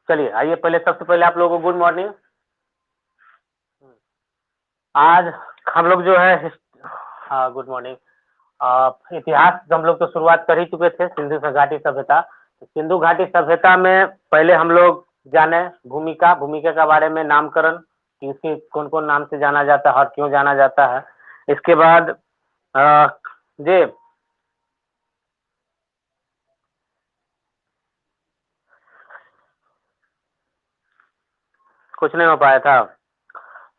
चलिए आइए, पहले सबसे पहले आप लोगों को गुड मॉर्निंग। आज हम लोग जो है हाँ गुड मॉर्निंग। इतिहास हम लोग तो शुरुआत कर ही चुके थे, सिंधु घाटी सभ्यता। सिंधु घाटी सभ्यता में पहले हम लोग जाने भूमिका भूमिका के बारे में, नामकरण कि इसके कौन कौन नाम से जाना जाता है और क्यों जाना जाता है। इसके बाद जी कुछ नहीं हो पाया था,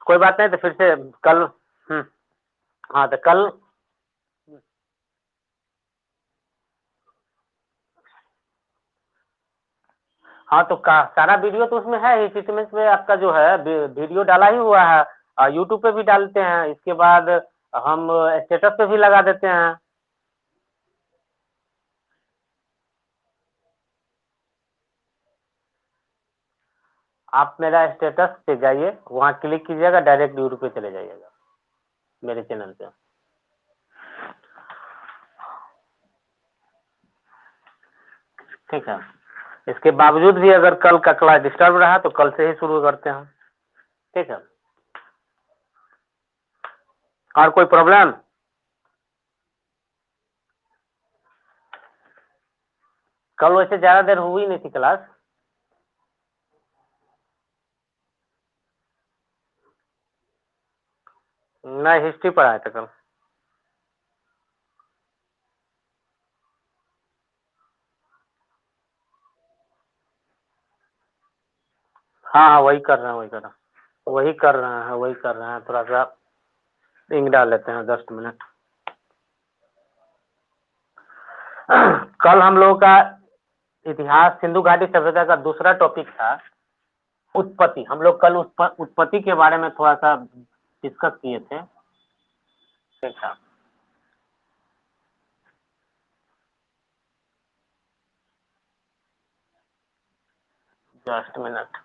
कोई बात नहीं, तो फिर से कल। हाँ तो कल। हाँ तो सारा वीडियो तो उसमें है, इसी में आपका जो है वीडियो डाला ही हुआ है, यूट्यूब पे भी डालते हैं, इसके बाद हम स्टेटस पे भी लगा देते हैं। आप मेरा स्टेटस पे जाइए, वहाँ क्लिक कीजिएगा, डायरेक्ट यूट्यूब पे चले जाइएगा मेरे चैनल पे। ठीक है, इसके बावजूद भी अगर कल का क्लास डिस्टर्ब रहा तो कल से ही शुरू करते हैं। ठीक है, और कोई प्रॉब्लम? कल वैसे ज्यादा देर हुई नहीं थी क्लास। नहीं, हिस्ट्री पढ़ाया था कल। हाँ हाँ, वही कर रहे हैं, वही कर रहे हैं, थोड़ा सा इंक डाल लेते हैं, 10 मिनट। कल हम लोगों का इतिहास सिंधु घाटी सभ्यता का दूसरा टॉपिक था उत्पत्ति। हम लोग कल उत्पत्ति के बारे में थोड़ा सा डिस्कस किए थे। ठीक है, जस्ट मिनट।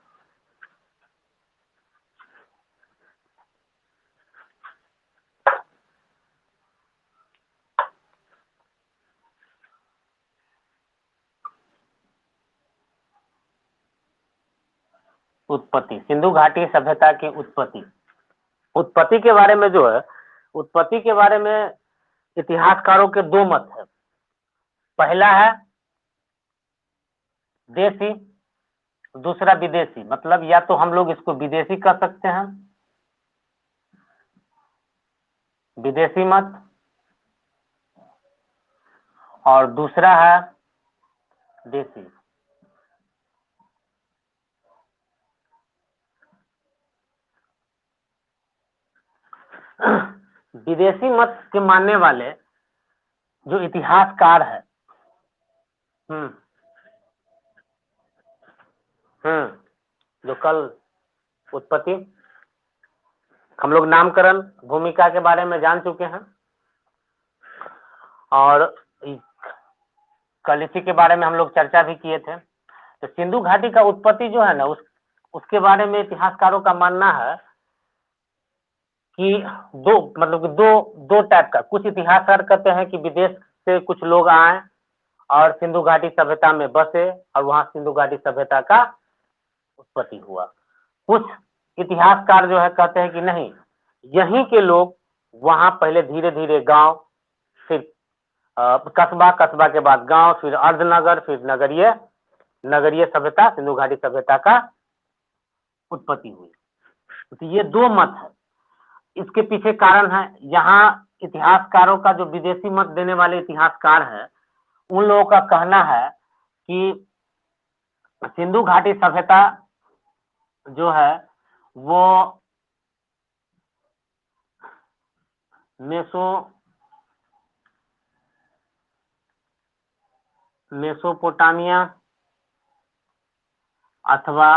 उत्पत्ति, सिंधु घाटी सभ्यता की उत्पत्ति। उत्पत्ति के बारे में जो है, उत्पत्ति के बारे में इतिहासकारों के दो मत है। पहला है देसी, दूसरा विदेशी। मतलब या तो हम लोग इसको विदेशी कह सकते हैं, विदेशी मत, और दूसरा है देसी। विदेशी मत के मानने वाले जो इतिहासकार है, हम्म जो कल उत्पत्ति, हम लोग नामकरण भूमिका के बारे में जान चुके हैं, और कल इसी के बारे में हम लोग चर्चा भी किए थे। तो सिंधु घाटी का उत्पत्ति जो है ना, उसके बारे में इतिहासकारों का मानना है कि दो, मतलब कि दो दो टाइप का। कुछ इतिहासकार कहते हैं कि विदेश से कुछ लोग आए और सिंधु घाटी सभ्यता में बसे और वहां सिंधु घाटी सभ्यता का उत्पत्ति हुआ। कुछ इतिहासकार जो है कहते हैं कि नहीं, यहीं के लोग वहां पहले धीरे धीरे गांव, फिर कस्बा, कस्बा के बाद गांव, फिर अर्धनगर, फिर नगरीय, नगरीय सभ्यता, सिंधु घाटी सभ्यता का उत्पत्ति हुई। तो ये दो मत है। इसके पीछे कारण है, यहाँ इतिहासकारों का जो विदेशी मत देने वाले इतिहासकार हैं, उन लोगों का कहना है कि सिंधु घाटी सभ्यता जो है वो मेसो मेसोपोटामिया अथवा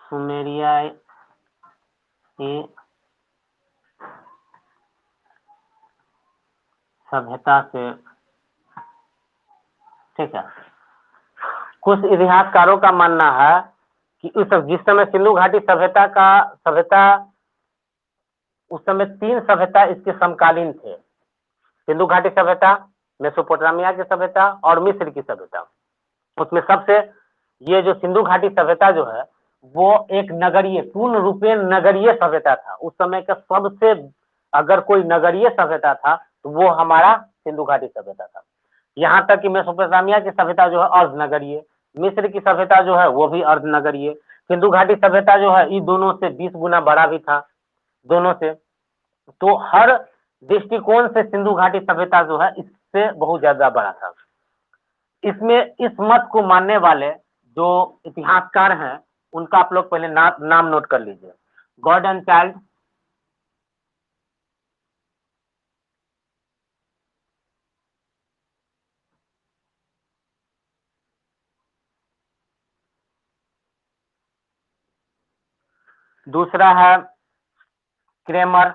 सुमेरिया की सभ्यता से, ठीक है। कुछ इतिहासकारों का मानना है कि उस जिस समय सिंधु घाटी सभ्यता उस समय 3 सभ्यता इसके समकालीन थे, सिंधु घाटी सभ्यता, मेसोपोटामिया की सभ्यता और मिस्र की सभ्यता। उसमें सबसे ये जो सिंधु घाटी सभ्यता जो है वो एक नगरीय, पूर्ण रूपेण नगरीय सभ्यता था। उस समय का सबसे, अगर कोई नगरीय सभ्यता था तो वो हमारा सिंधु घाटी सभ्यता था। यहाँ तक कि मेसोपोटामिया की सभ्यता जो है अर्ध नगरीय, मिस्र की सभ्यता जो है वो भी अर्ध नगरीय, सिंधु घाटी सभ्यता जो है इन दोनों से 20 गुना बड़ा भी था, दोनों से। तो हर दृष्टिकोण से सिंधु घाटी सभ्यता जो है इससे बहुत ज्यादा बड़ा था। इसमें इस मत को मानने वाले जो इतिहासकार हैं उनका आप लोग पहले नाम नोट कर लीजिए। गॉर्डन चाइल्ड, दूसरा है Kramer,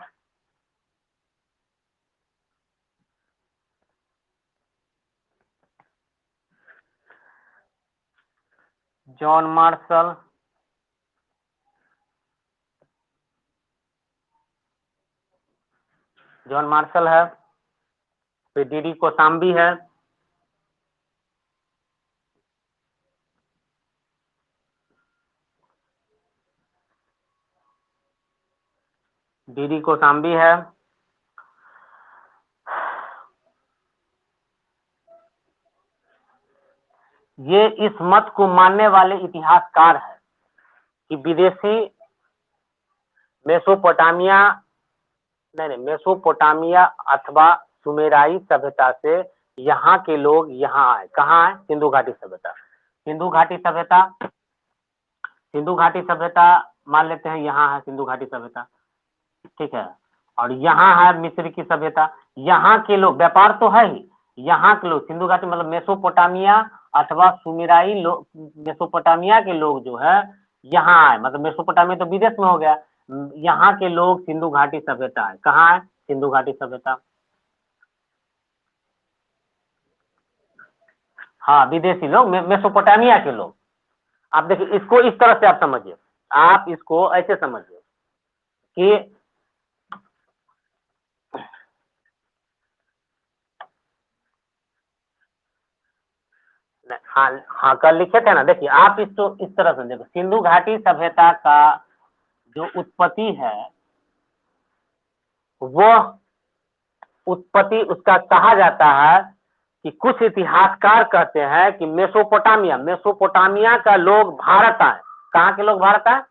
John Marshall, John Marshall है, फिर डीडी कोसाम्बी है, डीडी कोसाम्बी है, ये इस मत को मानने वाले इतिहासकार हैं कि विदेशी मेसोपोटामिया, नहीं मेसोपोटामिया अथवा सुमेराई सभ्यता से यहाँ के लोग यहाँ आए। कहाँ आए? सिंधु घाटी सभ्यता। सिंधु घाटी सभ्यता, सिंधु घाटी सभ्यता मान लेते हैं यहाँ है सिंधु घाटी सभ्यता, ठीक है। और यहाँ है मिस्र की सभ्यता। यहाँ के लोग, व्यापार तो है ही, यहाँ के लोग सिंधु घाटी मतलब मेसोपोटामिया अथवा सुमेराई लोग, मेसोपोटामिया के लोग जो है यहाँ आए, मतलब मेसोपोटामिया तो विदेश में हो गया, यहाँ के लोग सिंधु घाटी सभ्यता है। कहाँ है? सिंधु घाटी सभ्यता। हाँ, विदेशी लोग, मेसोपोटामिया के लोग। आप देखिए, इसको इस तरह से आप समझिए, आप इसको ऐसे समझिए कि हाँ हाँ, कल लिखे थे ना। देखिए आप इसको इस तरह समझिए, सिंधु घाटी सभ्यता का जो उत्पत्ति है वो उत्पत्ति उसका कहा जाता है कि कुछ इतिहासकार कहते हैं कि मेसोपोटामिया, मेसोपोटामिया का लोग भारत आए। कहाँ के लोग भारत आए?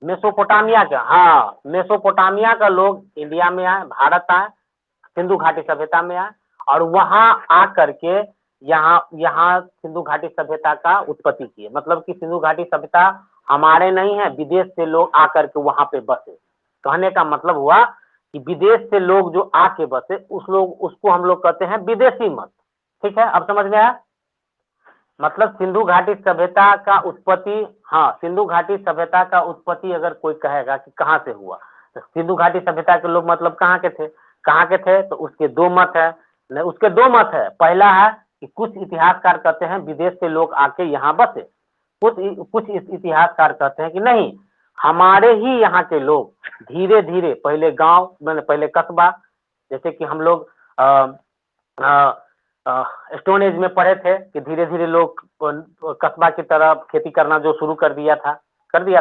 मेसोपोटामिया का, हाँ, मेसोपोटामिया का लोग इंडिया में आए, भारत आए, सिंधु घाटी सभ्यता में आए, और वहां आकर के यहाँ यहाँ सिंधु घाटी सभ्यता का उत्पत्ति किए। मतलब कि सिंधु घाटी सभ्यता हमारे नहीं है, विदेश से लोग आकर के वहां पे बसे। कहने का मतलब हुआ कि विदेश से लोग जो आके बसे उसको हम लोग कहते हैं विदेशी मत। ठीक है, अब समझ में आया? मतलब सिंधु घाटी सभ्यता का उत्पत्ति, हाँ, सिंधु घाटी सभ्यता का उत्पत्ति अगर कोई कहेगा कि कहाँ से हुआ, तो सिंधु घाटी सभ्यता के लोग मतलब कहाँ के थे? कहाँ के थे? तो उसके दो मत है, उसके दो मत है। पहला है कि कुछ इतिहासकार कहते हैं विदेश से लोग आके यहाँ बसे, कुछ इतिहासकार कहते हैं कि नहीं, हमारे ही यहाँ के लोग धीरे धीरे, पहले गांव मैंने पहले कस्बा, जैसे कि हम लोग स्टोन एज में पढ़े थे कि धीरे धीरे लोग कस्बा की तरफ खेती करना जो शुरू कर दिया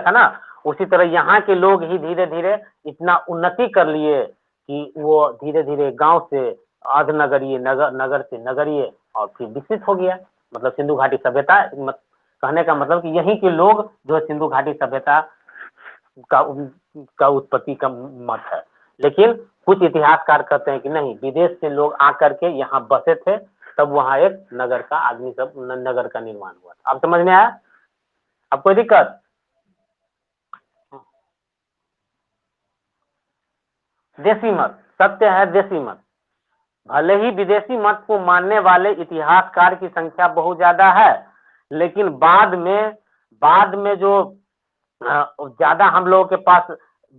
था ना, उसी तरह यहाँ के लोग ही धीरे धीरे इतना उन्नति कर लिए कि वो धीरे धीरे गांव से अर्धनगरीय, नगर से नगरीय, और फिर विकसित हो गया। मतलब सिंधु घाटी सभ्यता कहने का मतलब कि यहीं के लोग जो है सिंधु घाटी सभ्यता का उत्पत्ति का मत है। लेकिन कुछ इतिहासकार कहते हैं कि नहीं, विदेश से लोग आकर के यहाँ बसे थे, तब वहां एक नगर का आदमी सब नगर का निर्माण हुआ था। अब समझ में आया? अब कोई दिक्कत? देसी मत सत्य है, देसी मत। भले ही विदेशी मत को मानने वाले इतिहासकार की संख्या बहुत ज्यादा है, लेकिन बाद में जो ज्यादा हम लोगों के पास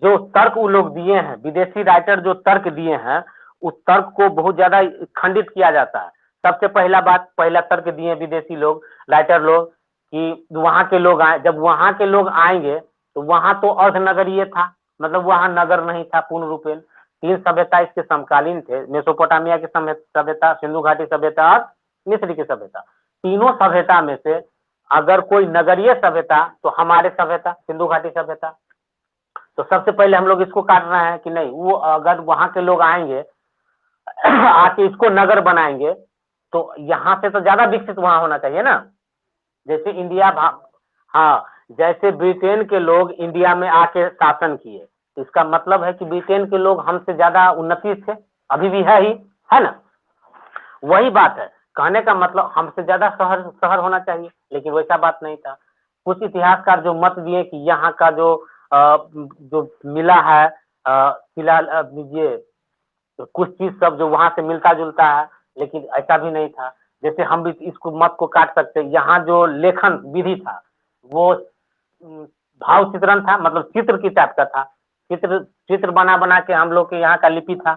जो तर्क वो लोग दिए हैं, विदेशी राइटर जो तर्क दिए हैं, उस तर्क को बहुत ज्यादा खंडित किया जाता है। सबसे पहला तर्क दिए विदेशी लोग, राइटर लोग, कि वहां के लोग आए, जब वहां के लोग आएंगे तो वहां तो अर्धनगरीय था, मतलब वहां नगर नहीं था पूर्ण रूपेण। 3 सभ्यता इसके समकालीन थे, मेसोपोटामिया की सभ्यता, सिंधु घाटी सभ्यता और मिस्र की सभ्यता। तीनों सभ्यता में से अगर कोई नगरीय सभ्यता तो हमारे सभ्यता सिंधु घाटी सभ्यता। तो सबसे पहले हम लोग इसको काटना है कि नहीं, वो अगर वहां के लोग आएंगे आके इसको नगर बनाएंगे तो यहाँ से तो ज्यादा विकसित वहां होना चाहिए ना। जैसे हाँ, जैसे ब्रिटेन के लोग इंडिया में आके शासन किए, तो इसका मतलब है कि ब्रिटेन के लोग हमसे ज्यादा उन्नति थे, अभी भी है ही, है ना। वही बात है, कहने का मतलब हमसे ज्यादा शहर शहर होना चाहिए, लेकिन वैसा बात नहीं था। कुछ इतिहासकार जो मत दिए कि यहाँ का जो मिला है फिलहाल ये कुछ चीज सब जो वहां से मिलता जुलता है, लेकिन ऐसा भी नहीं था। जैसे हम भी इसको मत को काट सकते, यहाँ जो लेखन विधि था वो भाव चित्रण था, मतलब चित्र की टाइप का था, चित्र चित्र बना बना के हम लोग के यहाँ का लिपि था।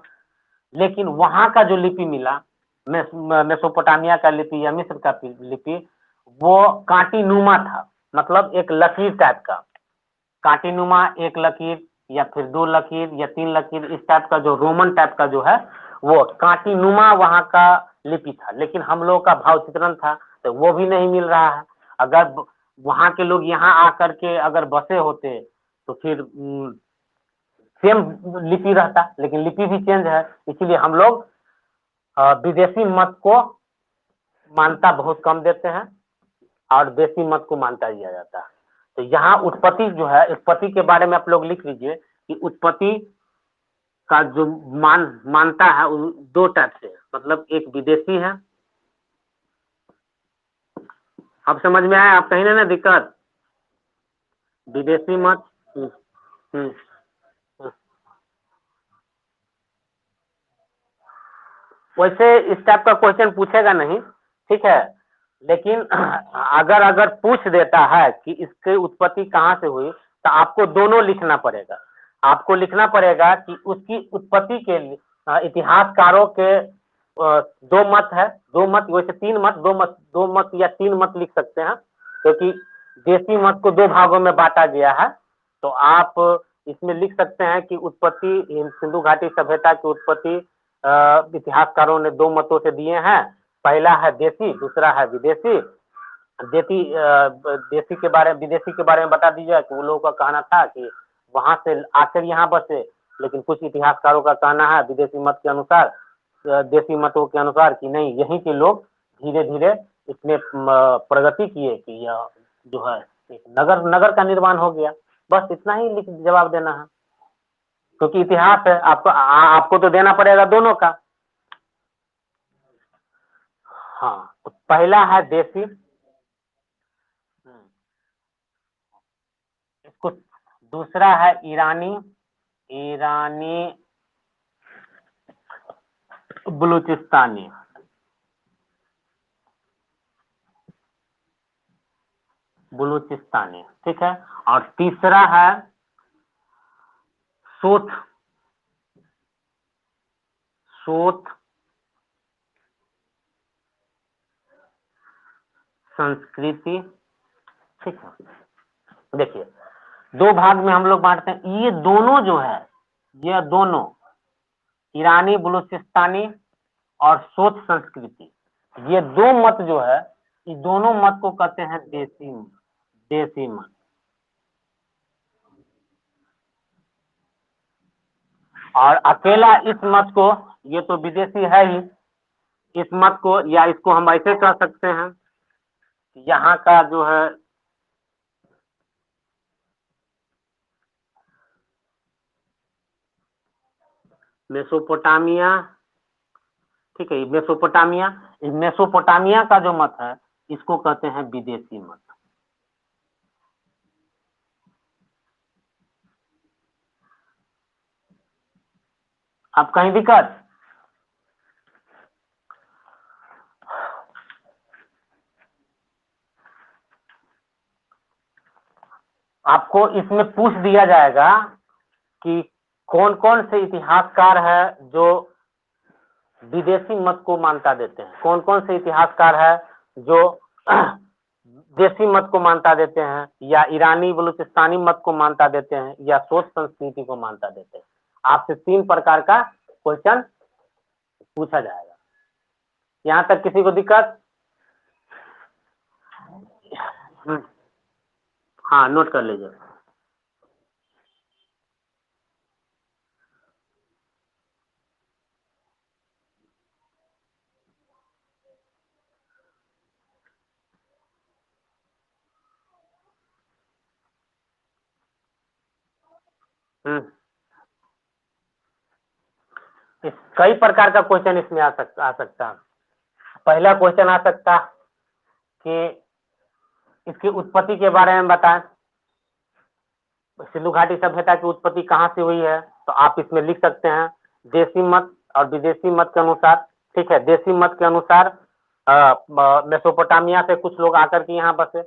लेकिन वहां का जो लिपि मिला, मेसोपोटामिया का लिपि या मिस्र का लिपि, वो कांटी नुमा था, मतलब एक लकीर टाइप का, कांटी नुमा एक लकीर या फिर 2 लकीर या 3 लकीर, इस टाइप का जो रोमन टाइप का जो है वो कांटी नुमा वहां का लिपि था। लेकिन हम लोग का भाव चित्रण था, तो वो भी नहीं मिल रहा है। अगर वहां के लोग यहाँ आकर के अगर बसे होते तो फिर सेम लिपि रहता, लेकिन लिपि भी चेंज है। इसीलिए हम लोग विदेशी मत को मान्यता बहुत कम देते हैं और देसी मत को मान्यता दिया जाता है। तो यहाँ उत्पत्ति जो है, उत्पत्ति के बारे में आप लोग लिख लीजिए कि उत्पत्ति का जो मानता है वो 2 टाइप से, मतलब एक विदेशी है। अब समझ में आया, आप कहीं ना दिक्कत, विदेशी मत। हम्म। वैसे इस टाइप का क्वेश्चन पूछेगा नहीं, ठीक है, लेकिन अगर अगर पूछ देता है कि इसकी उत्पत्ति कहाँ से हुई, तो आपको दोनों लिखना पड़ेगा। आपको लिखना पड़ेगा कि उसकी उत्पत्ति के इतिहासकारों के 2 मत है, 2 मत, वैसे 3 मत, 2 मत या 3 मत लिख सकते हैं, क्योंकि देसी मत को 2 भागों में बांटा गया है। तो आप इसमें लिख सकते हैं कि उत्पत्ति, सिंधु घाटी सभ्यता की उत्पत्ति इतिहासकारों ने 2 मतों से दिए हैं। पहला है देसी, दूसरा है विदेशी। देसी के बारे में, विदेशी के बारे में बता दीजिए कि वो लोगों का कहना था कि वहां से आकर यहाँ बसे, लेकिन कुछ इतिहासकारों का कहना है विदेशी मत के अनुसार, देसी मतों के अनुसार कि नहीं, यहीं के लोग धीरे धीरे इसमें प्रगति किए कि यह जो है एक नगर नगर का निर्माण हो गया। बस इतना ही जवाब देना है, क्योंकि इतिहास है, आपको तो देना पड़ेगा दोनों का। हाँ, तो पहला है देसी, इसको, दूसरा है ईरानी, ईरानी बलूचिस्तानी, बलूचिस्तानी, ठीक है। और तीसरा है सोथ, सोथ संस्कृति, ठीक है। देखिए 2 भाग में हम लोग बांटते हैं, ये दोनों जो है, ये दोनों ईरानी बलूचिस्तानी और सोथ संस्कृति, ये 2 मत जो है, ये दोनों मत को कहते हैं देसी, देसी मत। और अकेला इस मत को, ये तो विदेशी है ही, इस मत को, या इसको हम ऐसे कह सकते हैं, यहाँ का जो है मेसोपोटामिया, ठीक है, मेसोपोटामिया, इस मेसोपोटामिया का जो मत है इसको कहते हैं विदेशी मत। अब कहीं दिक्कत? आपको इसमें पूछ दिया जाएगा कि कौन कौन से इतिहासकार है जो विदेशी मत को मान्यता देते हैं, कौन कौन से इतिहासकार है जो देसी मत को मान्यता देते हैं, या ईरानी बलूचिस्तानी मत को मान्यता देते हैं, या सोच संस्कृति को मान्यता देते हैं। आपसे 3 प्रकार का क्वेश्चन पूछा जाएगा। यहाँ तक किसी को दिक्कत? हाँ, नोट कर लीजिए। कई प्रकार का क्वेश्चन इसमें आ सकता है। पहला क्वेश्चन आ सकता कि इसकी उत्पत्ति के बारे में बताएं। सिंधु घाटी सभ्यता की उत्पत्ति कहाँ से हुई है, तो आप इसमें लिख सकते हैं देसी मत और विदेशी मत के अनुसार। ठीक है, देसी मत के अनुसार मेसोपोटामिया से कुछ लोग आकर के यहाँ बसे,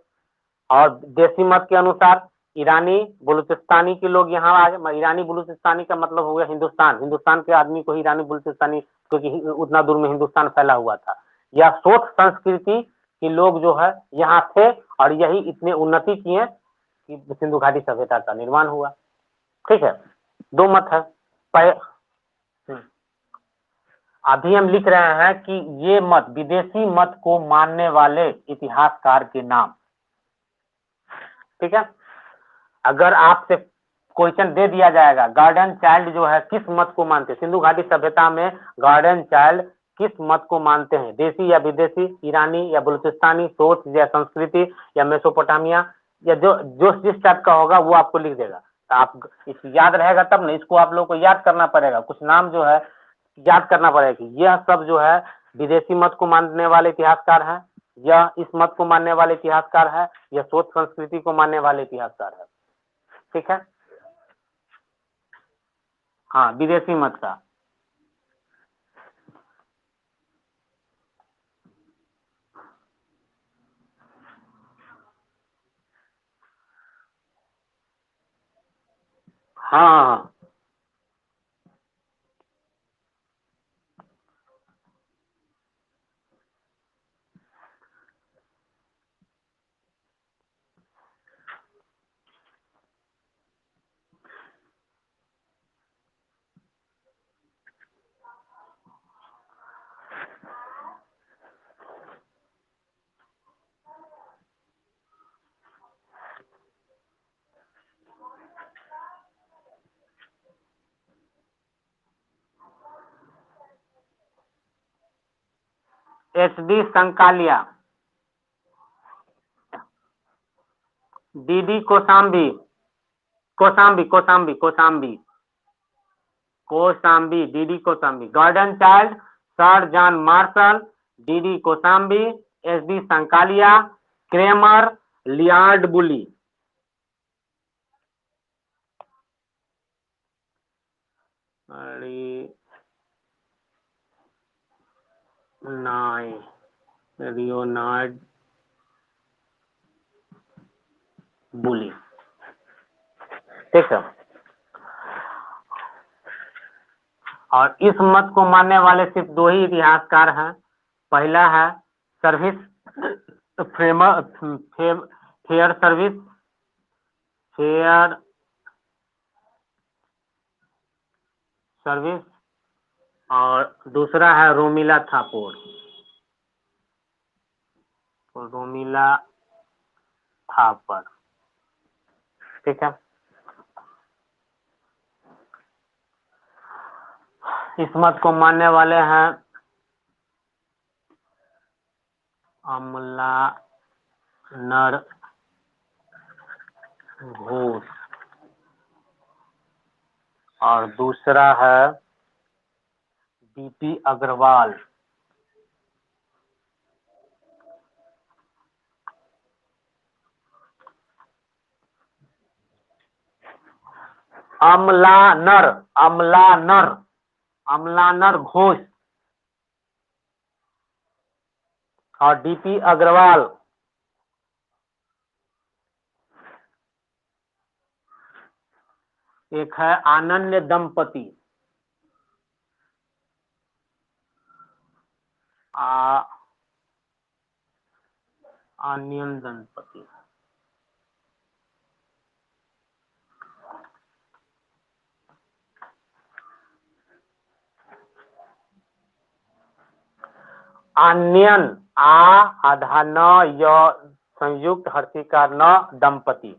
और देसी मत के अनुसार ईरानी बलूचिस्तानी के लोग यहाँ आ गए। ईरानी बलूचिस्तानी का मतलब हो गया हिंदुस्तान, हिंदुस्तान के आदमी को ही ईरानी बलूचिस्तानी, क्योंकि उतना दूर में हिंदुस्तान फैला हुआ था। या सोत संस्कृति के लोग जो है यहाँ थे, और यही इतने उन्नति किए कि सिंधु घाटी सभ्यता का निर्माण हुआ। ठीक है, 2 मत है। अभी हम लिख रहे हैं कि ये मत, विदेशी मत को मानने वाले इतिहासकार के नाम। ठीक है, अगर आपसे क्वेश्चन दे दिया जाएगा गार्डन चाइल्ड जो है किस मत को मानते हैं, सिंधु घाटी सभ्यता में गार्डन चाइल्ड किस मत को मानते हैं, देसी या विदेशी, ईरानी या बलूचिस्तानी, सोच या संस्कृति, या मेसोपोटामिया, या जो जो जिस टाइप का होगा वो आपको लिख देगा। तो आप याद रहेगा तब ना, इसको आप लोग को याद करना पड़ेगा। कुछ नाम जो है याद करना पड़ेगा कि यह सब जो है विदेशी मत को मानने वाले इतिहासकार हैं, यह इस मत को मानने वाले इतिहासकार है, यह सोच संस्कृति को मानने वाले इतिहासकार है। ठीक है, हाँ, विदेशी मत का। हाँ हाँ, HD Sankalia, DD Kosambi, DD Kosambi, Gordon Childe sir John Marshall, DD Kosambi, SD Sankalia, Kramer, Leonard Woolley. Leonard Woolley. ठीक है, और इस मत को मानने वाले सिर्फ 2 ही इतिहासकार हैं। पहला है service framer, fair service, fair service, और दूसरा है रोमिला थापोर, रोमिला थापर। ठीक है, इस मत को मानने वाले हैं अमला नर घोष, और दूसरा है DP अग्रवाल। अमलानर घोष और DP अग्रवाल। एक है आनन्य दंपति, आनियन दंपति। आन्यन आ आधा न य संयुक्त हर्षिकार न दंपति।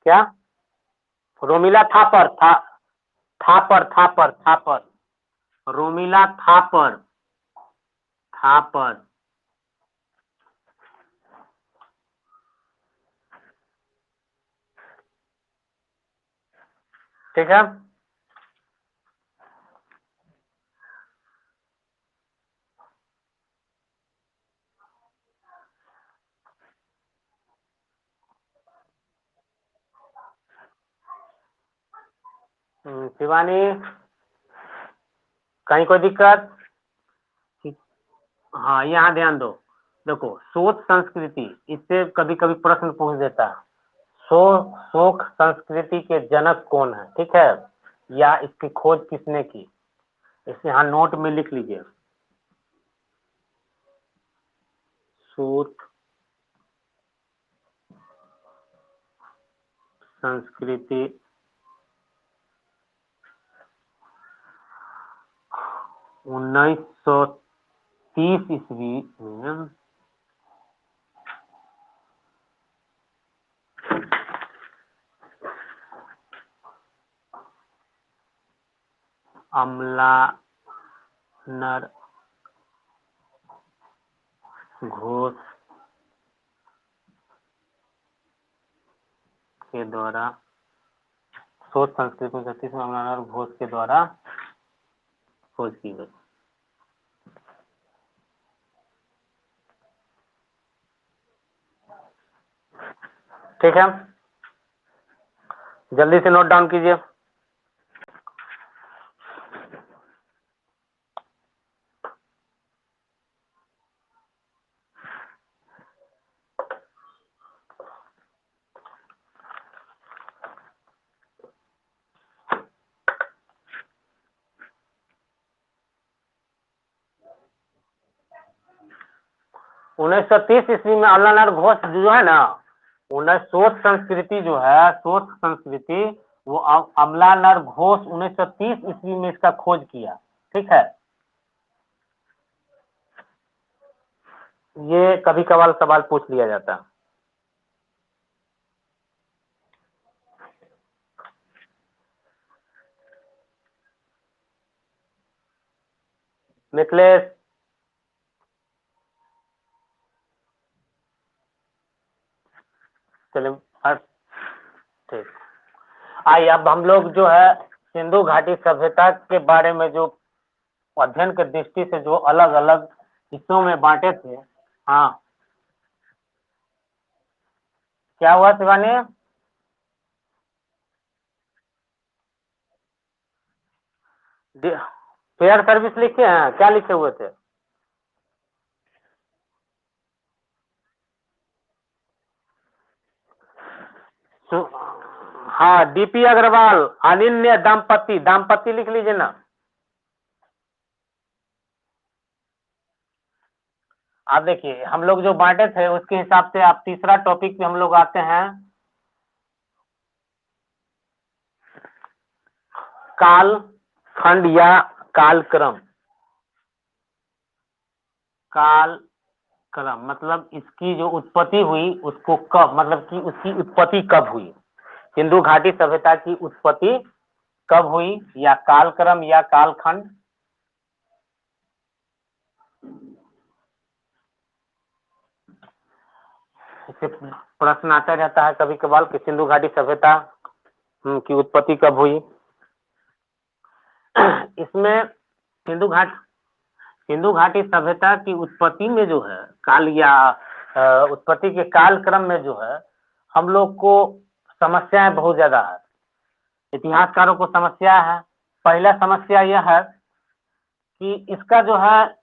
क्या? रोमिला थापर था, थापर रोमिला थापर थापर। ठीक है। शिवानी, कहीं कोई दिक्कत? हाँ, यहाँ ध्यान दो। देखो, शोक संस्कृति, इससे कभी कभी प्रश्न पूछ देता है, शोक संस्कृति के जनक कौन है, ठीक है, या इसकी खोज किसने की? इसे यहाँ नोट में लिख लीजिए। शोक संस्कृति 1930 ईस्वी में अमलानर घोष के द्वारा, शोध संस्कृति 1930 में अमलानर घोष के द्वारा खोज की गई। ठीक है, जल्दी से नोट डाउन कीजिए। उन्नीस सौ 30 ईस्वी में अमलानर घोष जो है ना, शोध संस्कृति जो है, शोध संस्कृति, वो अमलानर घोष 1930 ईस्वी में इसका खोज किया। ठीक है, ये कभी कभार सवाल पूछ लिया जाता है। मिथिलेश, चलिए ठीक। आइए, अब हम लोग जो है सिंधु घाटी सभ्यता के बारे में जो अध्ययन की दृष्टि से जो अलग अलग हिस्सों में बांटे थे। हाँ, क्या हुआ शिवानी? फेयर सर्विस लिखे हैं, क्या लिखे हुए थे? हाँ, डीपी अग्रवाल, अनिन्य दाम्पति, दाम्पति लिख लीजिए ना। आप देखिए, हम लोग जो बांटे थे उसके हिसाब से आप तीसरा टॉपिक पे हम लोग आते हैं, काल खंड या कालक्रम। काल क्रम मतलब इसकी जो उत्पत्ति हुई उसको कब, मतलब कि उसकी उत्पत्ति कब हुई, सिंधु घाटी सभ्यता की उत्पत्ति कब हुई, या कालक्रम या कालखंड। इससे प्रश्न आता रहता है कभी कभार कि सिंधु घाटी सभ्यता की उत्पत्ति कब हुई। इसमें सिंधु घाटी सभ्यता की उत्पत्ति में जो है काल या उत्पत्ति के काल क्रम में जो है हम लोग को समस्याएं बहुत ज्यादा है, इतिहासकारों को समस्या है। पहला समस्या यह है कि इसका जो है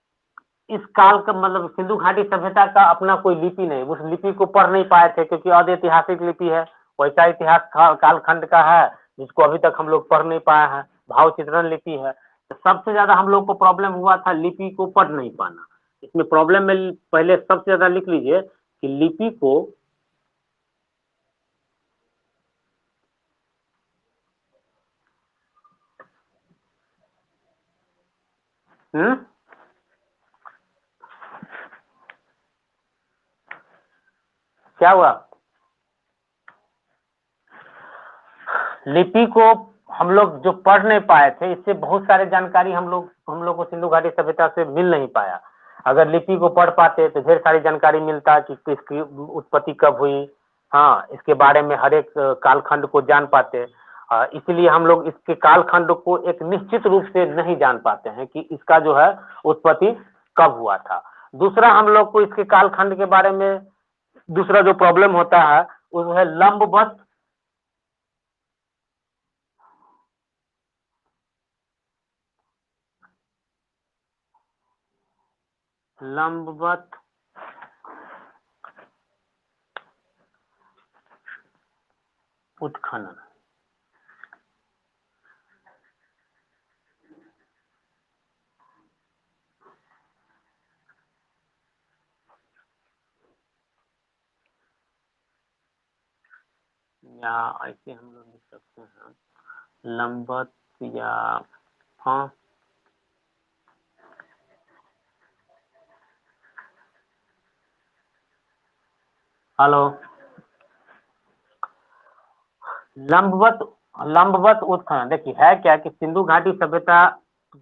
इस काल का मतलब सिंधु घाटी सभ्यता का अपना कोई लिपि नहीं, उस लिपि को पढ़ नहीं पाए थे क्योंकि अधैतिहासिक लिपि है, वैसा इतिहास कालखंड का है जिसको अभी तक हम लोग पढ़ नहीं पाए हैं। भाव चित्रण लिपि है, तो सबसे ज्यादा हम लोग को प्रॉब्लम हुआ था लिपि को पढ़ नहीं पाना। इसमें प्रॉब्लम में पहले सबसे ज्यादा लिख लीजिए कि लिपि को क्या हुआ, लिपि को हम लोग जो पढ़ नहीं पाए थे, इससे बहुत सारे जानकारी हम लोग को सिंधु घाटी सभ्यता से मिल नहीं पाया। अगर लिपि को पढ़ पाते तो ढेर सारी जानकारी मिलता कि इसकी उत्पत्ति कब हुई, हाँ इसके बारे में हर एक कालखंड को जान पाते। इसलिए हम लोग इसके कालखंड को एक निश्चित रूप से नहीं जान पाते हैं कि इसका जो है उत्पत्ति कब हुआ था। दूसरा हम लोग को इसके कालखंड के बारे में दूसरा जो प्रॉब्लम होता है वो है लंबवत लंबवत उत्खनन। या ऐसे हम लोग लिख सकते हैं लंबवत या हाँ हेलो लंबवत लंबवत उत्खनन। देखिए है क्या कि सिंधु घाटी सभ्यता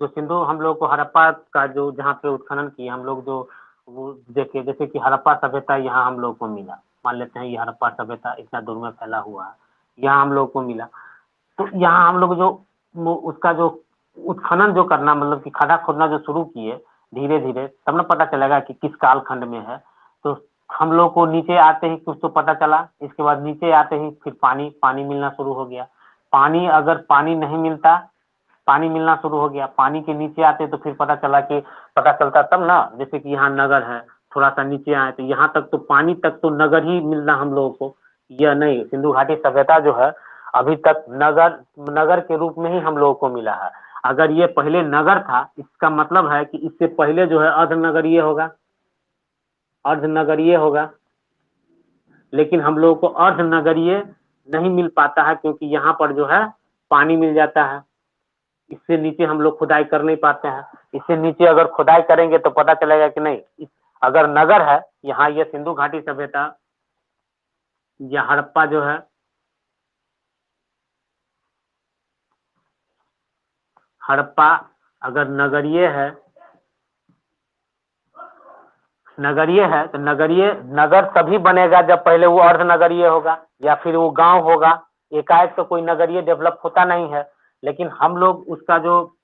जो सिंधु हम लोग को हड़प्पा का जो जहाँ पे उत्खनन किए हम लोग जो वो देखे, जैसे कि हड़प्पा सभ्यता यहाँ हम लोग को मिला, मान लेते हैं ये हड़प्पा सभ्यता इतना दूर में फैला हुआ है, यहाँ हम लोग को मिला। तो यहाँ हम लोग जो उसका जो उत्खनन जो करना मतलब कि खड्डा खोदना जो शुरू किए धीरे धीरे, तब न पता चलेगा कि किस कालखंड में है। तो हम लोग को नीचे आते ही कुछ तो पता चला, इसके बाद नीचे आते ही फिर पानी पानी मिलना शुरू हो गया। पानी अगर पानी नहीं मिलता, पानी मिलना शुरू हो गया, पानी के नीचे आते तो फिर पता चलता तब ना, जैसे कि यहाँ नगर है, थोड़ा सा नीचे आए तो यहाँ तक तो पानी तक तो नगर ही मिलना हम लोगों को, यह नहीं सिंधु घाटी सभ्यता जो है अभी तक नगर नगर के रूप में ही हम लोगों को मिला है। अगर ये पहले नगर था इसका मतलब है कि इससे पहले जो है अर्धनगरीय होगा, अर्धनगरीय होगा। लेकिन हम लोगों को अर्धनगरीय नहीं मिल पाता है क्योंकि यहाँ पर जो है पानी मिल जाता है। इससे नीचे हम लोग खुदाई कर नहीं पाते हैं। इससे नीचे अगर खुदाई करेंगे तो पता चलेगा कि नहीं, अगर नगर है यहाँ ये सिंधु घाटी सभ्यता या हड़प्पा जो है हड़प्पा अगर नगरीय है तो नगर तभी बनेगा जब पहले वो अर्धनगरीय होगा या फिर वो गांव होगा। एकाएक तो कोई नगरीय डेवलप होता नहीं है। लेकिन हम लोग उसका जो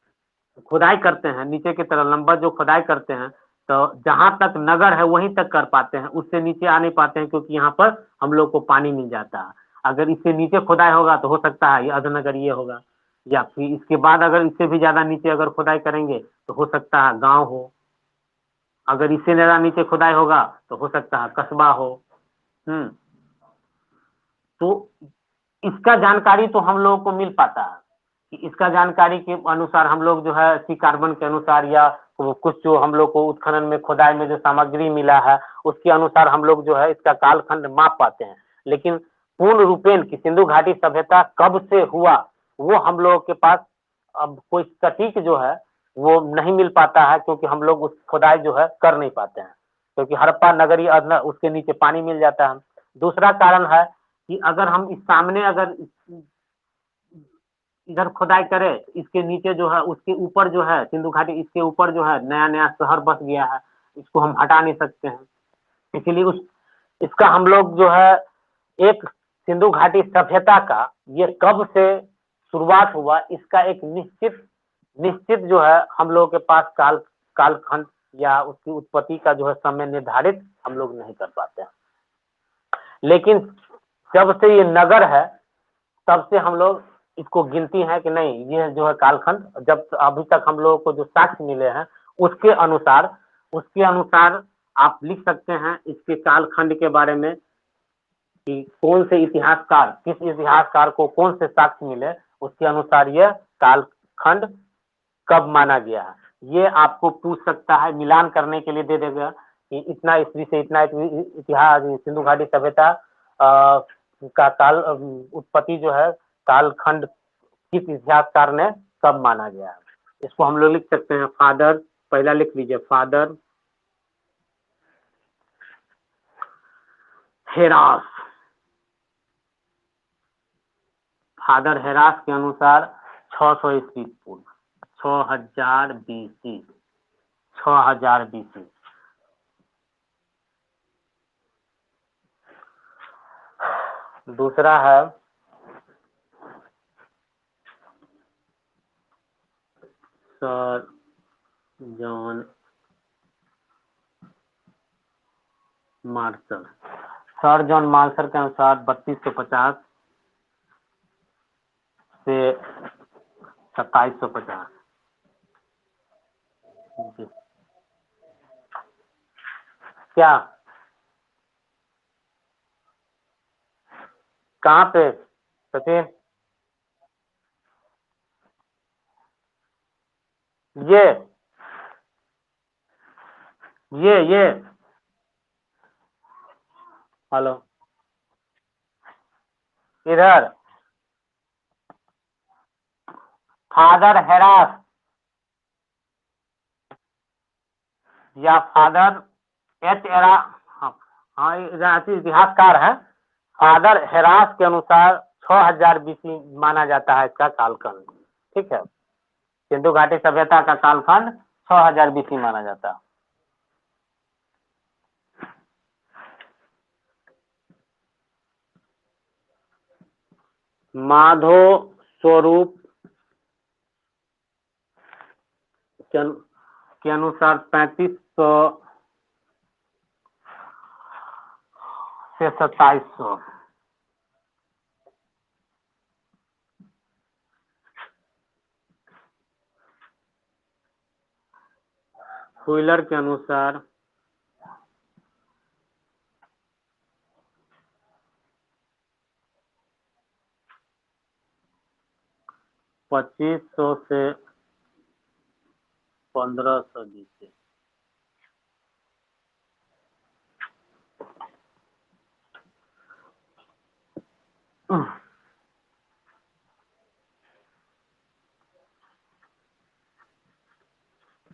खुदाई करते हैं नीचे की तरफ लंबा जो खुदाई करते हैं तो जहां तक नगर है वहीं तक कर पाते हैं, उससे नीचे आ नहीं पाते हैं क्योंकि यहाँ पर हम लोग को पानी मिल जाता है। अगर इससे नीचे खुदाई होगा तो हो सकता है ये अर्धनगरीय होगा, या फिर इसके बाद अगर इससे भी ज्यादा नीचे अगर खुदाई करेंगे तो हो सकता है गांव हो। अगर इससे ज्यादा नीचे खुदाई होगा तो हो सकता है कस्बा हो। हम्म। तो इसका जानकारी तो हम लोगों को मिल पाता है कि इसका जानकारी के अनुसार हम लोग जो है सी कार्बन के अनुसार या वो कुछ जो हम लोग को उत्खनन में खुदाई में जो सामग्री मिला है उसके अनुसार हम लोग जो है इसका कालखंड माप पाते हैं। लेकिन पूर्ण रूपेण की सिंधु घाटी सभ्यता कब से हुआ वो हम लोगों के पास अब कोई सटीक जो है वो नहीं मिल पाता है क्योंकि हम लोग उस खुदाई जो है कर नहीं पाते हैं क्योंकि हड़प्पा नगरी उसके नीचे पानी मिल जाता है। दूसरा कारण है कि अगर हम इस सामने अगर इधर खुदाई करे इसके नीचे जो है उसके ऊपर जो है सिंधु घाटी इसके ऊपर जो है नया नया शहर बस गया है, इसको हम हटा नहीं सकते हैं। इसीलिए उस इसका हम लोग जो है एक सिंधु घाटी सभ्यता का ये कब से शुरुआत हुआ इसका एक निश्चित निश्चित जो है हम लोगों के पास कालखंड या उसकी उत्पत्ति का जो है समय निर्धारित हम लोग नहीं कर पाते हैं। लेकिन जब से ये नगर है तब से हम लोग इसको गिनती है कि नहीं ये जो है कालखंड, जब अभी तक हम लोगों को जो साक्ष्य मिले हैं उसके अनुसार आप लिख सकते हैं इसके कालखंड के बारे में कि कौन से इतिहासकार, किस इतिहासकार को कौन से साक्ष्य मिले, उसके अनुसार यह कालखंड कब माना गया है, ये आपको पूछ सकता है। मिलान करने के लिए दे देगा कि इतना ईस्वी से इतना इतिहास सिंधु घाटी सभ्यता का काल उत्पत्ति जो है कालखंड किस इतिहासकार ने कब माना गया है। इसको हम लोग लिख सकते हैं फादर, पहला लिख लीजिए फादर हेरास। फादर हेरास के अनुसार 600 ईस्वी पूर्व, 6000 बीसी, 6000 बीसी। दूसरा है sir John martial. Sir John martial के अनुसार 3250 से 2750। क्या कहाँ पे सचिन? ये ये हेलो इधर फादर हेरास या फादर एच एरा, हाँ हाँ, इतिहासकार है। फादर हेरास के अनुसार 6000 बीसी माना जाता है इसका कालखंड। ठीक है, सिंधु घाटी सभ्यता का कालखंड 6000 बीसी माना जाता है। माधो स्वरूप के अनुसार 3500 से 2700। हुइलर के अनुसार 2500 से 1500 बीसी।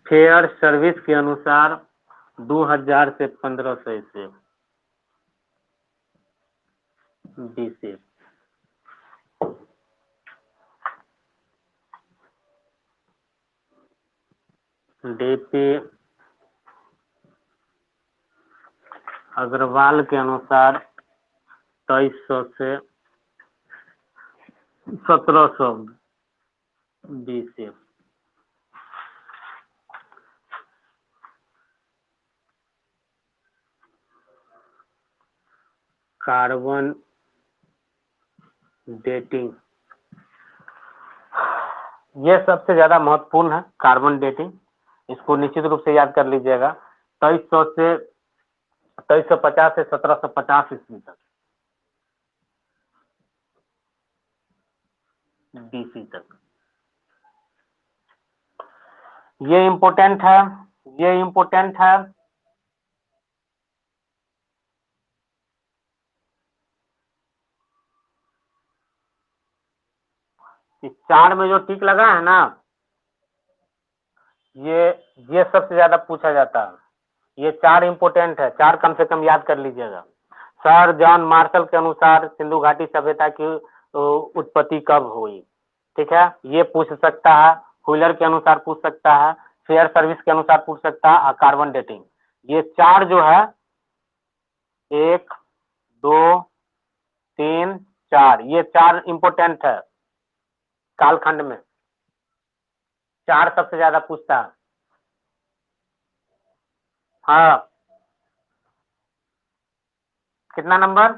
फेयर सर्विस के अनुसार 2000 से 1500 ईस्वी बीसी। डीपी अग्रवाल के अनुसार 2300 से 1700 बीसी। कार्बन डेटिंग, ये सबसे ज्यादा महत्वपूर्ण है कार्बन डेटिंग। इसको निश्चित रूप से याद कर लीजिएगा। 2350 से 1750 ईस्वी तक बीसी तक। ये इम्पोर्टेंट है, ये इम्पोर्टेंट है। इस 4 में जो टिक लगा है ना, ये सबसे ज्यादा पूछा जाता है। ये 4 इम्पोर्टेंट है, 4 कम से कम याद कर लीजिएगा। सर जॉन मार्शल के अनुसार सिंधु घाटी सभ्यता की उत्पत्ति कब हुई, ठीक है, ये पूछ सकता है। हुइलर के अनुसार पूछ सकता है, फेयर सर्विस के अनुसार पूछ सकता है, और कार्बन डेटिंग। ये 4 जो है 1 2 3 4, ये 4 इम्पोर्टेंट है कालखंड में। 4 सबसे ज्यादा पूछता है। हाँ, कितना नंबर?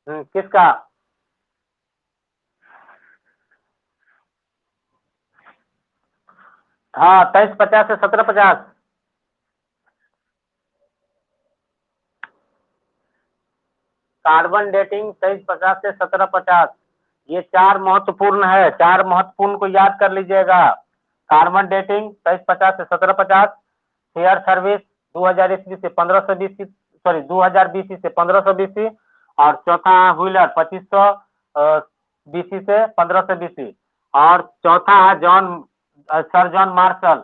किसका? हाँ, 2350 से 1750। कार्बन डेटिंग 2350 से 1750, ये 4 महत्वपूर्ण है, 4 महत्वपूर्ण को याद कर लीजिएगा। कार्बन डेटिंग 2350 से 1750, शेयर सर्विस 2000 ईस्वी से 1520, सॉरी 2000 बीसी से 1500 बीसी, और चौथा व्हीलर 2500 बीसी से 1500 बीसी, और चौथा है सर जॉन मार्शल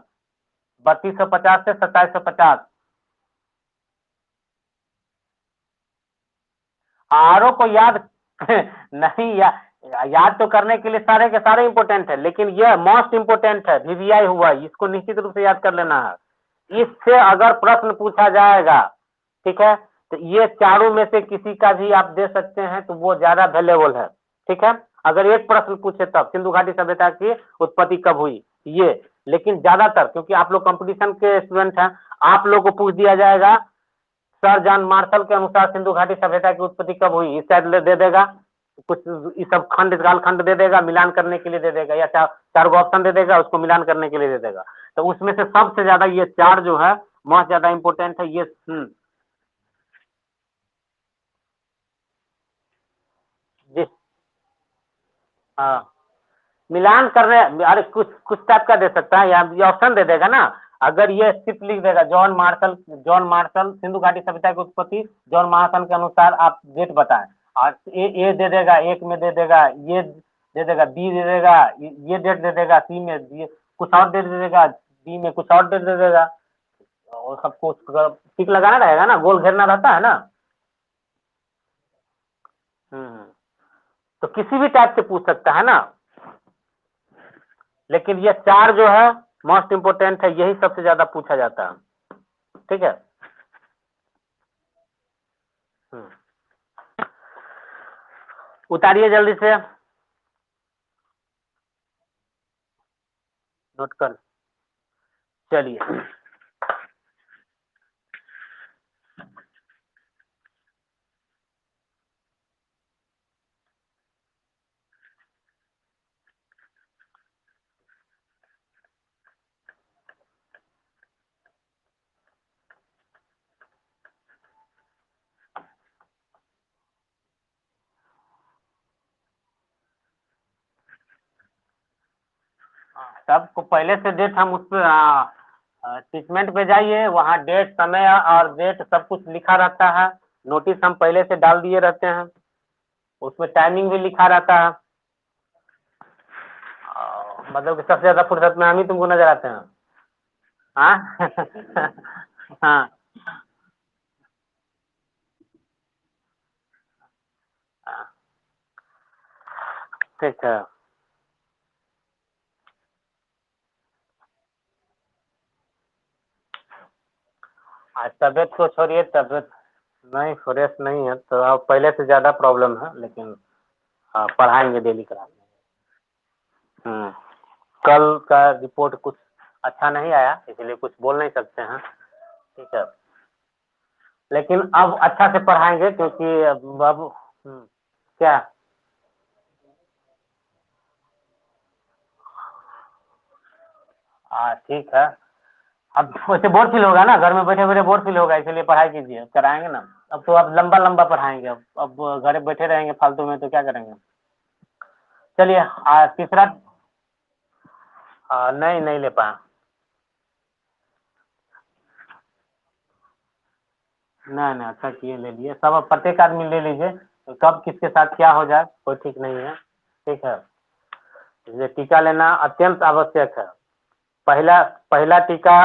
3250 से 2750। आरओ को याद नहीं याद तो करने के लिए सारे के सारे इंपोर्टेंट है, लेकिन यह मोस्ट इंपोर्टेंट है, वीवीआई हुआ, इसको निश्चित रूप से याद कर लेना है। इससे अगर प्रश्न पूछा जाएगा, ठीक है, तो ये चारों में से किसी का भी आप दे सकते हैं तो वो ज्यादा वैल्यूएबल है। ठीक है, अगर एक प्रश्न पूछे तब सिंधु घाटी सभ्यता की उत्पत्ति कब हुई ये, लेकिन ज्यादातर क्योंकि आप लोग कंपटीशन के स्टूडेंट हैं, आप लोग को पूछ दिया जाएगा सर जॉन मार्शल के अनुसार सिंधु घाटी सभ्यता की उत्पत्ति कब हुई, इस साइड दे देगा, कुछ ये सब खंड काल खंड दे देगा, मिलान करने के लिए दे देगा, या चार गो ऑप्शन दे देगा, उसको मिलान करने के लिए दे देगा। तो उसमें से सबसे ज्यादा ये चार जो है बहुत ज्यादा इंपोर्टेंट है ये। जी हाँ, मिलान करने, अरे कुछ कुछ टाइप का दे सकता है, या ये ऑप्शन दे देगा ना। अगर ये सिर्फ लिख देगा जॉन मार्शल सिंधु घाटी सभ्यता की उत्पत्ति जॉन मार्शल के अनुसार आप डेट बताएं, और ए दे देगा, एक में दे देगा, ये दे देगा, बी दे देगा, ये डेट दे देगा, सी में ये कुछ और डेट दे देगा, डी में कुछ और डेट दे देगा, और सबको टिक लगाना रहेगा ना, गोल घेरना रहता है ना। हम्म, तो किसी भी टाइप से पूछ सकता है ना, लेकिन ये चार जो है मोस्ट इंपोर्टेंट है, यही सबसे ज्यादा पूछा जाता है। ठीक है। हम्म, उतारिए जल्दी से, नोट कर, चलिए। सबको पहले से डेट हम उस पर ट्रीटमेंट पे जाइए, वहाँ डेट समय और डेट सब कुछ लिखा रहता है, नोटिस हम पहले से डाल दिए रहते हैं, उसमें टाइमिंग भी लिखा रहता है। मतलब कि सबसे ज्यादा फुर्सत में हम ही तुमको नजर आते हैं। हाँ हाँ हाँ, ठीक है। आज तबीयत को छोड़िए, तबीयत नहीं फ्रेश नहीं है तो अब पहले से ज्यादा प्रॉब्लम है, लेकिन हाँ पढ़ाएंगे डेली क्लास में। कल का रिपोर्ट कुछ अच्छा नहीं आया, इसलिए कुछ बोल नहीं सकते हैं। ठीक है, लेकिन अब अच्छा से पढ़ाएंगे क्योंकि अब क्या। ठीक है, अब वैसे बोर फील होगा ना, घर में बैठे बैठे बोर फील होगा, इसलिए पढ़ाई कीजिए, कराएंगे ना। अब तो अब लंबा लंबा पढ़ाएंगे, अब घर बैठे रहेंगे फालतू में तो क्या करेंगे। चलिए तीसरा। नहीं नहीं ले पाया। नहीं नहीं, अच्छा किए, ले लिए सब, अब प्रत्येक आदमी ले लीजिए, तो कब किसके साथ क्या हो जाए कोई ठीक नहीं है। ठीक है, इसलिए टीका लेना अत्यंत आवश्यक है। पहला पहला टीका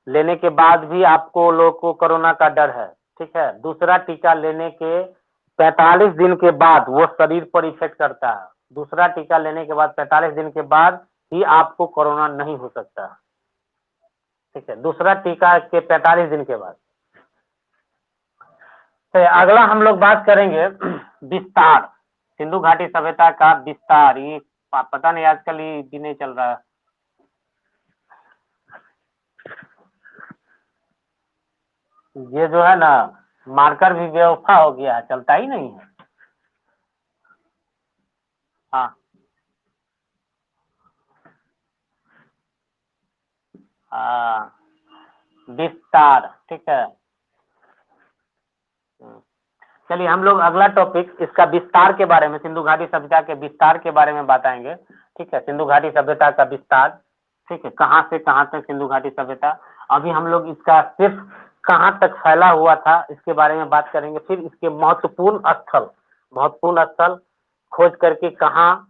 लेने के बाद भी आपको लोग को कोरोना का डर है। ठीक है, दूसरा टीका लेने के 45 दिन के बाद वो शरीर पर इफेक्ट करता है, दूसरा टीका लेने के बाद 45 दिन के बाद ही आपको कोरोना नहीं हो सकता। ठीक है, दूसरा टीका के 45 दिन के बाद। तो अगला हम लोग बात करेंगे विस्तार, सिंधु घाटी सभ्यता का विस्तार। ये पता नहीं आजकल ये भी नहीं चल रहा है। ये जो है ना, मार्कर भी बेवफा हो गया है, चलता ही नहीं है। हाँ हाँ, विस्तार, ठीक है। चलिए हम लोग अगला टॉपिक इसका विस्तार के बारे में, सिंधु घाटी सभ्यता के विस्तार के बारे में बताएंगे। ठीक है, सिंधु घाटी सभ्यता का विस्तार। ठीक है, कहाँ से कहाँ तक सिंधु घाटी सभ्यता। अभी हम लोग इसका सिर्फ कहाँ तक फैला हुआ था इसके बारे में बात करेंगे। फिर इसके महत्वपूर्ण स्थल खोज करके कहाँ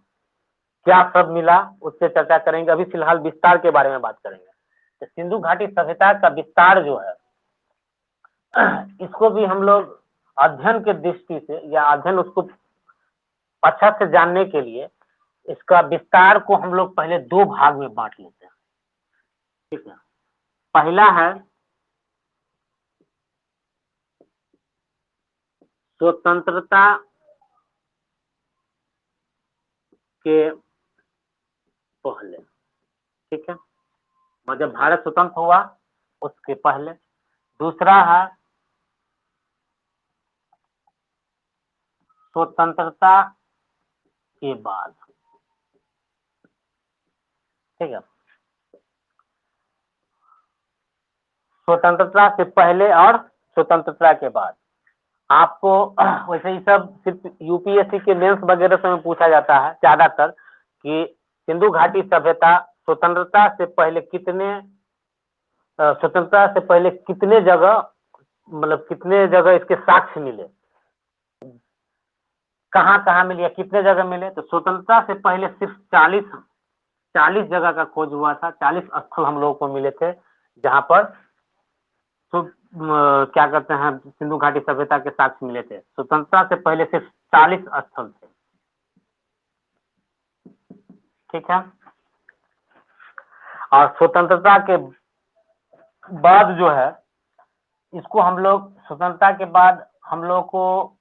क्या सब मिला उससे चर्चा करेंगे। अभी फिलहाल विस्तार के बारे में बात करेंगे। तो सिंधु घाटी सभ्यता का विस्तार जो है, इसको भी हम लोग अध्ययन के दृष्टि से या अध्ययन उसको अच्छा से जानने के लिए इसका विस्तार को हम लोग पहले दो भाग में बांट लेते हैं। ठीक है, पहला है स्वतंत्रता के पहले। ठीक है, जब भारत स्वतंत्र हुआ उसके पहले। दूसरा है स्वतंत्रता के बाद। ठीक है, स्वतंत्रता से पहले और स्वतंत्रता के बाद। आपको वैसे ही सब सिर्फ यूपीएससी के मेंस वगैरह से में पूछा जाता है ज्यादातर कि सिंधु घाटी सभ्यता स्वतंत्रता से पहले कितने जगह, मतलब कितने जगह इसके साक्ष्य मिले, कहाँ कहाँ मिले या कितने जगह मिले। तो स्वतंत्रता से पहले सिर्फ 40 जगह का खोज हुआ था। 40 स्थल हम लोगों को मिले थे जहां पर क्या कहते हैं सिंधु घाटी सभ्यता के साक्ष्य मिले थे। स्वतंत्रता से पहले सिर्फ 40 स्थल थे। ठीक है, और स्वतंत्रता के बाद जो है, इसको हम लोग स्वतंत्रता के बाद हम लोग को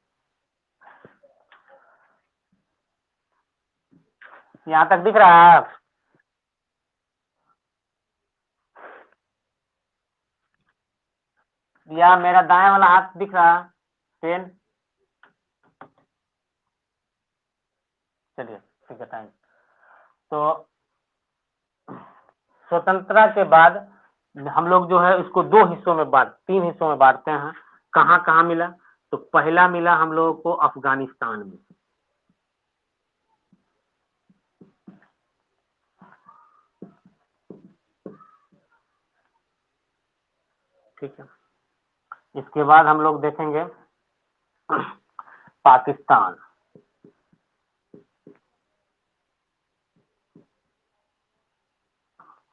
यहाँ तक दिख रहा है। या मेरा दाएं वाला हाथ दिख रहा है पेन। चलिए ठीक है, थैंक। तो स्वतंत्रता के बाद हम लोग जो है इसको तीन हिस्सों में बांटते हैं। कहाँ कहाँ मिला। तो पहला मिला हम लोगों को अफगानिस्तान में। ठीक है, इसके बाद हम लोग देखेंगे पाकिस्तान।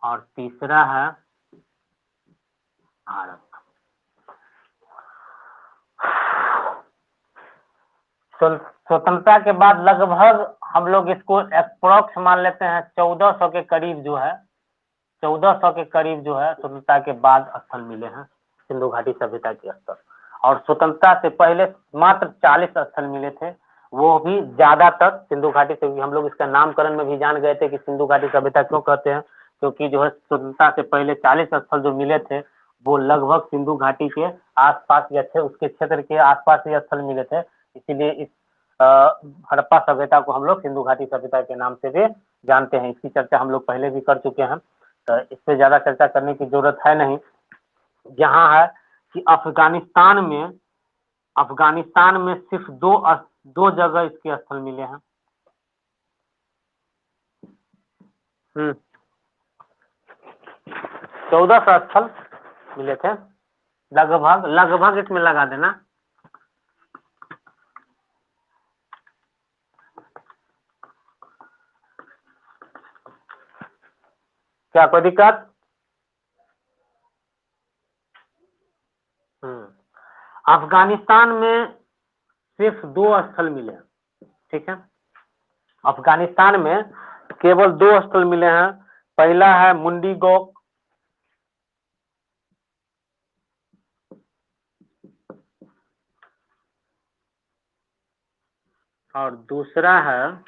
और तीसरा है भारत। स्वतंत्रता के बाद लगभग हम लोग इसको अप्रोक्स मान लेते हैं 1400 के करीब जो है, 1400 के करीब जो है स्वतंत्रता के बाद स्थल मिले हैं सिंधु घाटी सभ्यता के स्थल। और स्वतंत्रता से पहले मात्र 40 स्थल मिले थे, वो भी ज्यादातर सिंधु घाटी से। हम लोग इसका नामकरण में भी जान गए थे कि सिंधु घाटी सभ्यता क्यों कहते हैं, क्योंकि जो है स्वतंत्रता से पहले 40 स्थल जो मिले थे वो लगभग सिंधु घाटी के आसपास या थे उसके क्षेत्र के आसपास ही स्थल मिले थे। इसीलिए इस हड़प्पा सभ्यता को हम लोग सिंधु घाटी सभ्यता के नाम से भी जानते हैं। इसकी चर्चा हम लोग पहले भी कर चुके हैं, तो इस पे ज्यादा चर्चा करने की जरूरत है नहीं। यहाँ है कि अफगानिस्तान में सिर्फ दो जगह इसके स्थल मिले हैं। 1400 स्थल मिले थे लगभग। लगभग इसमें लगा देना। क्या कोई दिक्कत? अफगानिस्तान में सिर्फ 2 स्थल मिले हैं। ठीक है, अफगानिस्तान में केवल 2 स्थल मिले हैं। पहला है मुंडी गौक और दूसरा है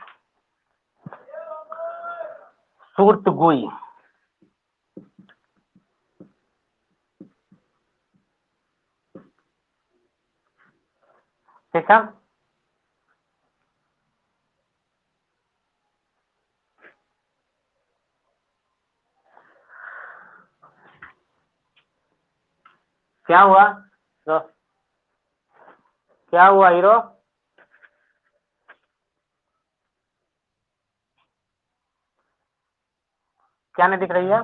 सूर्तगुई। ठीक है, क्या हुआ? तो क्या हुआ हीरो? क्या नहीं दिख रही है?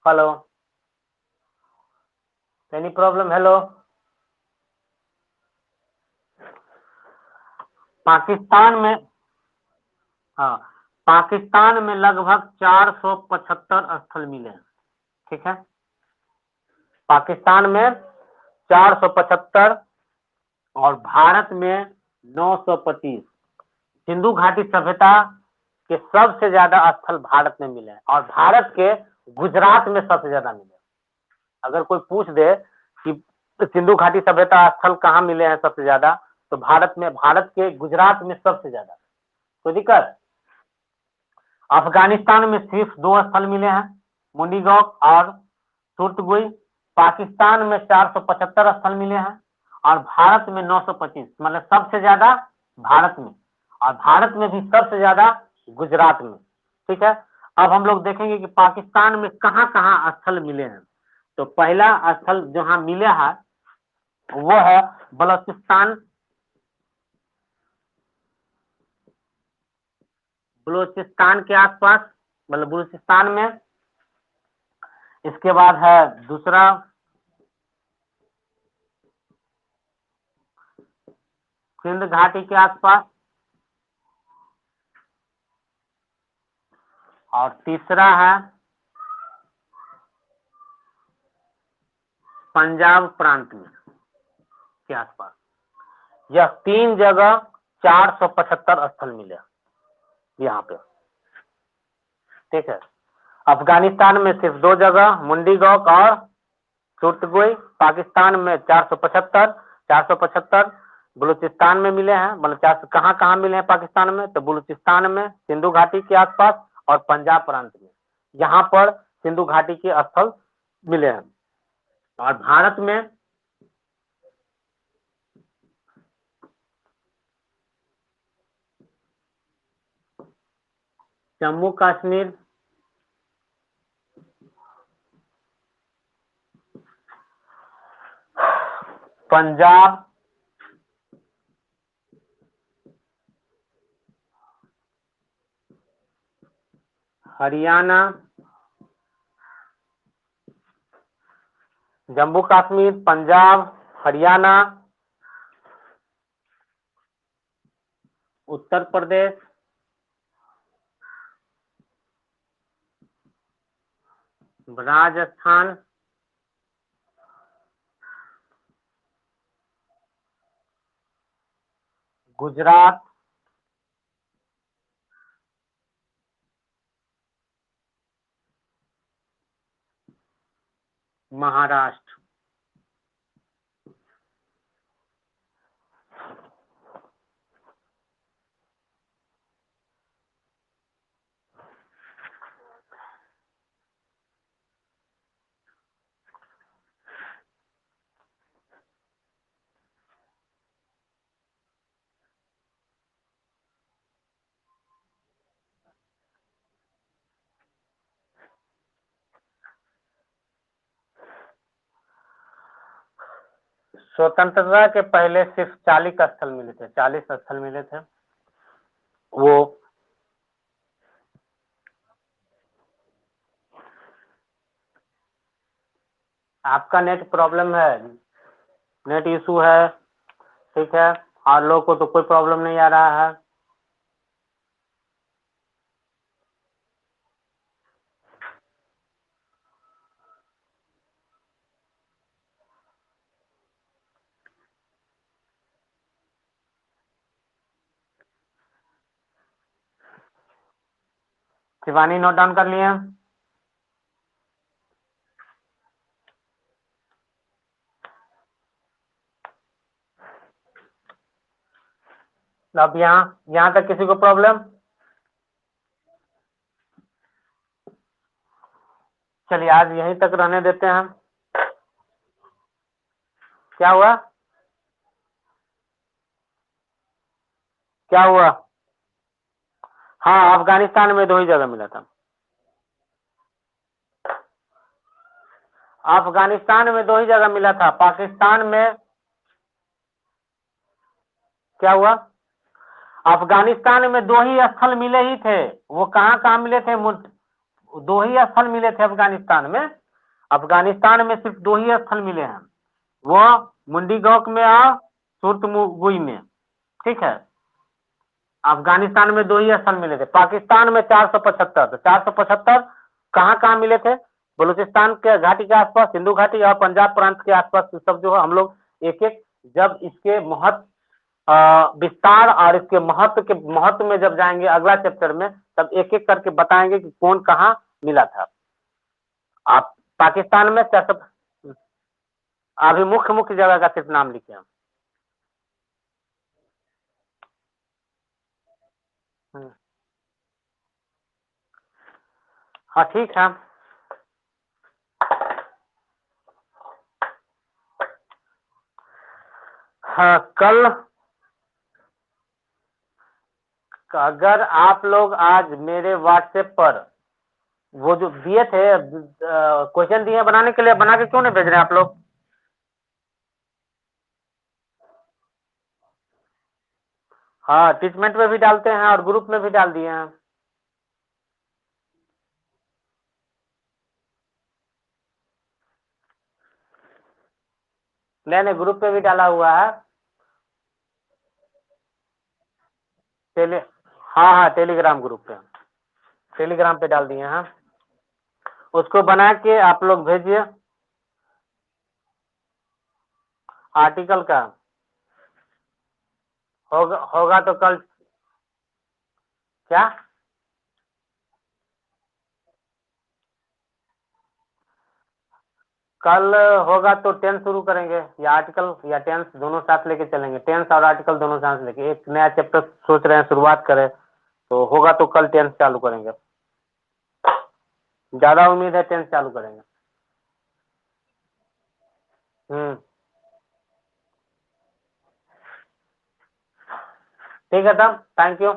Hello, any problem? Hello. Pakistan में, हाँ, पाकिस्तान में लगभग 475 स्थल मिले हैं। ठीक है, पाकिस्तान में 475 और भारत में 925। सिंधु घाटी सभ्यता के सबसे ज्यादा स्थल भारत में मिले हैं और भारत के गुजरात में सबसे ज्यादा मिले हैं। अगर कोई पूछ दे कि सिंधु घाटी सभ्यता स्थल कहाँ मिले हैं सबसे ज्यादा, तो भारत में, भारत के गुजरात में सबसे ज्यादा। कोई दिक्कत? अफगानिस्तान में सिर्फ 2 स्थल मिले हैं, मुंडीगौक और सुरतगुई। पाकिस्तान में 475 स्थल मिले हैं और भारत में 925, मतलब सबसे ज्यादा भारत में, और भारत में भी सबसे ज्यादा गुजरात में। ठीक है, अब हम लोग देखेंगे कि पाकिस्तान में कहाँ कहाँ स्थल मिले हैं। तो पहला स्थल जहां मिले हैं वो है बलोचिस्तान, बलूचिस्तान के आसपास, मतलब बलूचिस्तान में। इसके बाद है दूसरा सिंध घाटी के आसपास, और तीसरा है पंजाब प्रांत में के आसपास। यह 3 जगह 475 स्थल मिले यहाँ पे। ठीक है, अफगानिस्तान में सिर्फ 2 जगह, मुंडीगौक और सुरतगुई। पाकिस्तान में 475 बलूचिस्तान में मिले हैं, मतलब कहाँ कहाँ मिले हैं पाकिस्तान में, तो बलूचिस्तान में, सिंधु घाटी के आसपास और पंजाब प्रांत में, यहाँ पर सिंधु घाटी के स्थल मिले हैं। और भारत में जम्मू कश्मीर, पंजाब, हरियाणा, जम्मू कश्मीर, पंजाब, हरियाणा, उत्तर प्रदेश, राजस्थान, गुजरात, महाराष्ट्र। स्वतंत्रता के पहले सिर्फ 40 स्थल मिले थे, 40 स्थल मिले थे। वो आपका नेट प्रॉब्लम है, नेट इशू है। ठीक है, और लोग को तो कोई प्रॉब्लम नहीं आ रहा है। शिवानी नोट डाउन कर लिए? अब यहाँ तक किसी को प्रॉब्लम? चलिए आज यहीं तक रहने देते हैं। क्या हुआ? क्या हुआ? हाँ, अफगानिस्तान में 2 ही जगह मिला था। अफगानिस्तान में 2 ही जगह मिला था। पाकिस्तान में क्या हुआ? अफगानिस्तान में दो ही स्थल मिले ही थे। वो कहाँ कहाँ मिले थे? दो ही स्थल मिले थे अफगानिस्तान में। अफगानिस्तान में सिर्फ दो ही स्थल मिले हैं, वो मुंडी गौक में और सुरतमुगुई में। ठीक है, अफगानिस्तान में दो ही स्थल मिले थे। पाकिस्तान में 475। तो 475 कहाँ कहाँ मिले थे? बलूचिस्तान के घाटी के आसपास, सिंधु घाटी और पंजाब प्रांत के आसपास सब जो है हम लोग एक एक, जब इसके महत्व विस्तार और इसके महत्व में जब जाएंगे अगला चैप्टर में, तब एक एक करके बताएंगे कि कौन कहाँ मिला था। आप पाकिस्तान में 400। अभी मुख्य मुख्य जगह का सिर्फ नाम लिखे हम। हम्म। हाँ ठीक है। हाँ कल अगर आप लोग आज मेरे व्हाट्सएप पर वो जो दिए थे क्वेश्चन दिए बनाने के लिए, बना के क्यों नहीं भेज रहे हैं आप लोग? हाँ ट्रीटमेंट में भी डालते हैं और ग्रुप में भी डाल दिए हैं। मैंने ग्रुप पे भी डाला हुआ है। टेली हाँ हाँ टेलीग्राम ग्रुप पे, टेलीग्राम पे डाल दिए हैं। उसको बना के आप लोग भेजिए आर्टिकल का। होगा तो कल। क्या? कल होगा तो टेंस शुरू करेंगे, या आर्टिकल या टेंस दोनों साथ लेके चलेंगे। टेंस और आर्टिकल दोनों साथ लेके एक नया चैप्टर सोच रहे हैं शुरुआत करें, तो होगा तो कल टेंस चालू करेंगे। ज्यादा उम्मीद है टेंस चालू करेंगे। हम्म। ठीक है तब, थैंक यू।